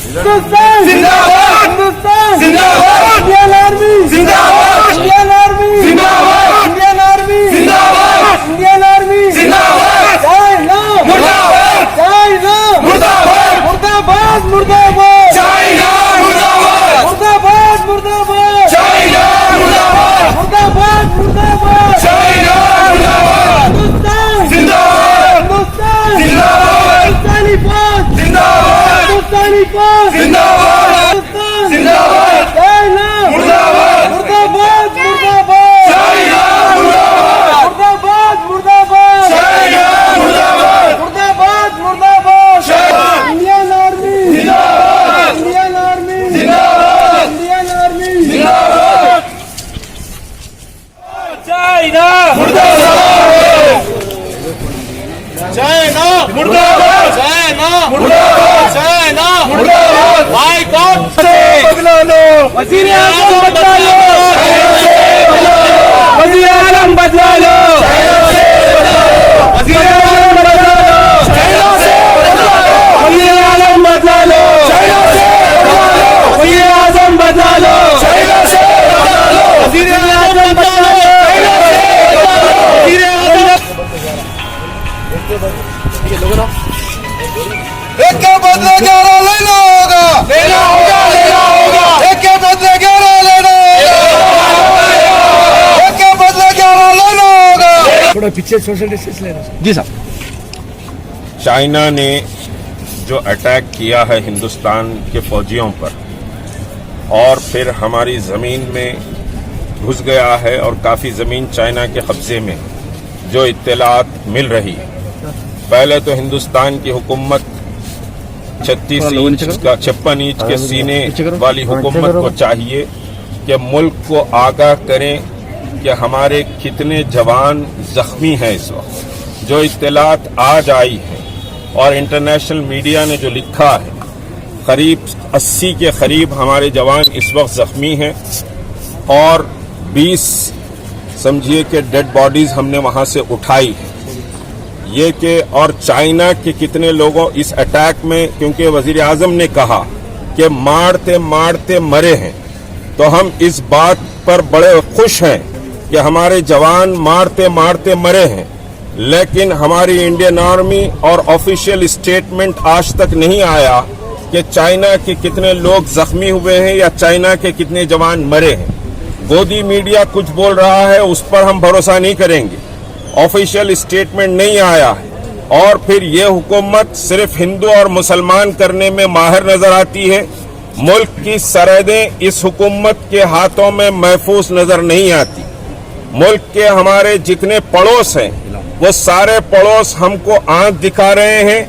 हिंदुस्तान जिंदाबाद, हिंदुस्तान जिंदाबाद, Indian army जिंदाबाद, इंडियन आर्मी जिंदाबाद, इंडियन आर्मी जिंदाबाद, इंडियन आर्मी जिंदाबाद, चाइना मुर्दाबाद, चाइना मुर्दाबाद, मुर्दाबाद मुर्दाबाद, चाइना मुर्दाबाद, मुर्दाबाद मुर्दाबाद, चाइना मुर्दाबाद, मुर्दाबाद मुर्दाबाद, चाइना मुर्दाबाद, हिंदुस्तान जिंदाबाद, हिंदुस्तान जिंदाबाद, हिंदुस्तानी फौज जिंदाबाद, हिंदुस्तानी फौज जिंदाबाद, जिंदाबाद, चाइना मुर्दाबाद, मुर्दाबाद मुर्दाबाद, चाइना मुर्दाबाद, मुर्दाबाद चाइना मुर्दाबाद, मुर्दाबाद मुर्दाबाद, इंडियन आर्मी जिंदाबाद, इंडियन आर्मी जिंदाबाद, इंडियन आर्मी जिंदाबाद, चाइना मुर्दाबाद, चाइना मुर्दाबाद, चाइना मुर्दाबाद, चाइना मुर्दाबाद, बाइकआउट से बदला लो, वजीर आजम बदला लो, वजीर आजम बदला लो, वजीर आजम बदला लो, वजीर आजम बदला लो, वजीर आजम बदला लो, वजीर आजम बदला लो, एक के बदले 11 लेना होगा, लेना होगा, लेना होगा, एक के बदले 11 लेना होगा, एक के बदले 11 लेना होगा। थोड़ा पीछे सोशल डिस्टेंस लेना जी साहब। चाइना ने जो अटैक किया है हिंदुस्तान के फौजियों पर और फिर हमारी ज़मीन में घुस गया है और काफ़ी ज़मीन चाइना के कब्ज़े में जो इत्तलात मिल रही है। पहले तो हिंदुस्तान की हुकूमत 56 इंच के सीने वाली हुकूमत को चाहिए कि मुल्क को आगाह करें कि हमारे कितने जवान जख्मी हैं इस वक्त। जो इत्तलात आज आई है और इंटरनेशनल मीडिया ने जो लिखा है, करीब 80 के करीब हमारे जवान इस वक्त जख्मी हैं और 20 समझिए कि डेड बॉडीज हमने वहां से उठाई है। ये कि और चाइना के कितने लोगों इस अटैक में, क्योंकि वजीर आजम ने कहा कि मारते मारते मरे हैं, तो हम इस बात पर बड़े खुश हैं कि हमारे जवान मारते मारते मरे हैं, लेकिन हमारी इंडियन आर्मी और ऑफिशियल स्टेटमेंट आज तक नहीं आया कि चाइना के कितने लोग जख्मी हुए हैं या चाइना के कितने जवान मरे हैं। गोदी मीडिया कुछ बोल रहा है, उस पर हम भरोसा नहीं करेंगे। ऑफिशियल स्टेटमेंट नहीं आया है और फिर ये हुकूमत सिर्फ हिंदू और मुसलमान करने में माहिर नजर आती है। मुल्क की सरहदें इस हुकूमत के हाथों में महफूज नजर नहीं आती। मुल्क के हमारे जितने पड़ोस हैं वो सारे पड़ोस हमको आंख दिखा रहे हैं,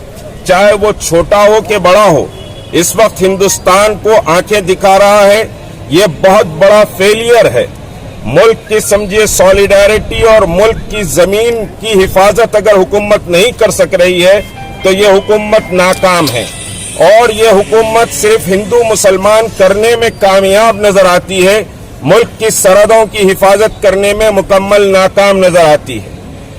चाहे वो छोटा हो कि बड़ा हो। इस वक्त हिंदुस्तान को आंखें दिखा रहा है। ये बहुत बड़ा फेलियर है। मुल्क की समझिए सॉलिडारिटी और मुल्क की जमीन की हिफाजत अगर हुकूमत नहीं कर सक रही है तो ये हुकूमत नाकाम है और ये हुकूमत सिर्फ हिंदू मुसलमान करने में कामयाब नजर आती है, मुल्क की सरहदों की हिफाजत करने में मुकम्मल नाकाम नजर आती है।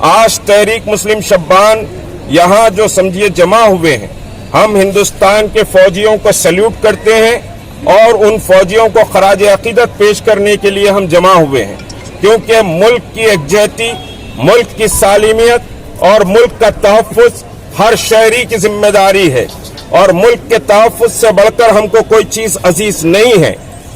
आज तहरीक मुस्लिम शब्बान यहाँ जो समझिए जमा हुए हैं, हम हिंदुस्तान के फौजियों को सैल्यूट करते हैं और उन फौजियों को खराज अकीदत पेश करने के लिए हम जमा हुए हैं, क्योंकि मुल्क की एकजहती, मुल्क की सालिमियत और मुल्क का तहफ़्फ़ुज़ हर शहरी की जिम्मेदारी है और मुल्क के तहफ़्फ़ुज़ से बढ़कर हमको कोई चीज़ अजीज नहीं है।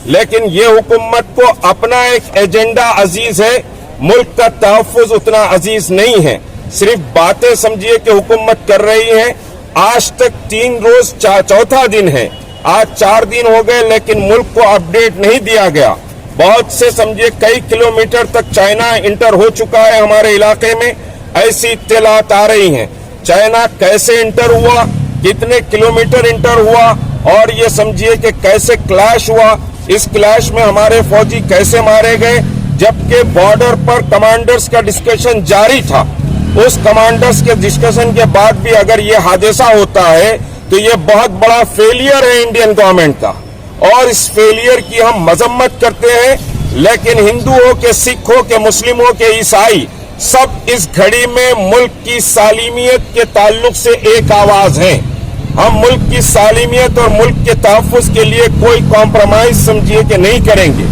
लेकिन ये हुकूमत को अपना एक एजेंडा अजीज है, मुल्क का तहफ़्फ़ुज़ उतना अजीज नहीं है। सिर्फ बातें समझिए कि हुकूमत कर रही है। आज तक 3 रोज चौथा दिन है, आज 4 दिन हो गए, लेकिन मुल्क को अपडेट नहीं दिया गया। बहुत से समझिए कई किलोमीटर तक चाइना इंटर हो चुका है हमारे इलाके में, ऐसी इत्तलात आ रही हैं। चाइना कैसे इंटर हुआ, कितने किलोमीटर इंटर हुआ और ये समझिए कि कैसे क्लैश हुआ, इस क्लैश में हमारे फौजी कैसे मारे गए, जबकि बॉर्डर पर कमांडर्स का डिस्कशन जारी था। उस कमांडर्स के डिस्कशन के बाद भी अगर ये हादसा होता है तो ये बहुत बड़ा फेलियर है इंडियन गवर्नमेंट का, और इस फेलियर की हम मजम्मत करते हैं। लेकिन हिंदू हो के सिख हो के मुस्लिम हो के ईसाई, सब इस घड़ी में मुल्क की सालिमियत के ताल्लुक से एक आवाज हैं। हम मुल्क की सालिमियत और मुल्क के तहफ़्फ़ुज़ के लिए कोई कॉम्प्रोमाइज समझिए कि नहीं करेंगे।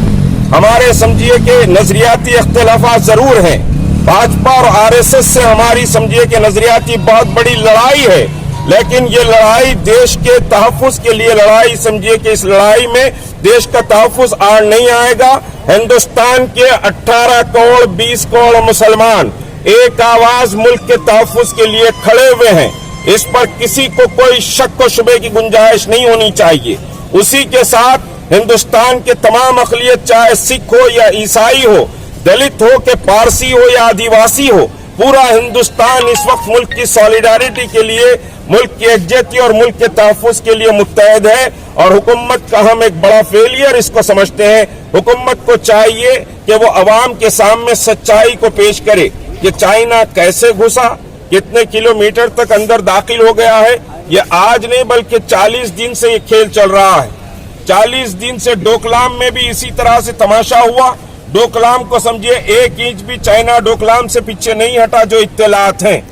हमारे समझिए कि नजरियाती इख्तिलाफात जरूर हैं, भाजपा और आरएसएस से हमारी समझिए कि नजरियाती बहुत बड़ी लड़ाई है, लेकिन ये लड़ाई देश के तहफ़्फ़ुज़ के लिए लड़ाई समझिए कि इस लड़ाई में देश का तहफ़्फ़ुज़ आड़ नहीं आएगा। हिंदुस्तान के 18 करोड़ 20 करोड़ मुसलमान एक आवाज मुल्क के तहफ़्फ़ुज़ के लिए खड़े हुए हैं। इस पर किसी को कोई शक व शुबे की गुंजाइश नहीं होनी चाहिए। उसी के साथ हिंदुस्तान के तमाम अक़लियत, चाहे सिख हो या ईसाई हो, दलित हो कि पारसी हो या आदिवासी हो, पूरा हिंदुस्तान इस वक्त मुल्क की सॉलिडारिटी के लिए, मुल्क की एकजुटती और मुल्क के तहफ़्फ़ुज़ के लिए मुत्तहद है। और हुकूमत का हम एक बड़ा फेलियर इसको समझते हैं। हुकूमत को चाहिए कि वो अवाम के सामने सच्चाई को पेश करे कि चाइना कैसे घुसा, कितने किलोमीटर तक अंदर दाखिल हो गया है। ये आज नहीं बल्कि 40 दिन से ये खेल चल रहा है। 40 दिन से डोकलाम में भी इसी तरह से तमाशा हुआ। डोकलाम को समझिए 1 इंच भी चाइना डोकलाम से पीछे नहीं हटा, जो इत्तलात हैं।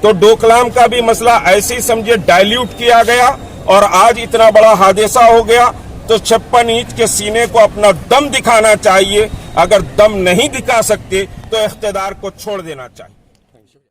तो डोकलाम का भी मसला ऐसे ही समझिए डाइल्यूट किया गया और आज इतना बड़ा हादसा हो गया। तो 56 इंच के सीने को अपना दम दिखाना चाहिए। अगर दम नहीं दिखा सकते तो इख्तिदार को छोड़ देना चाहिए।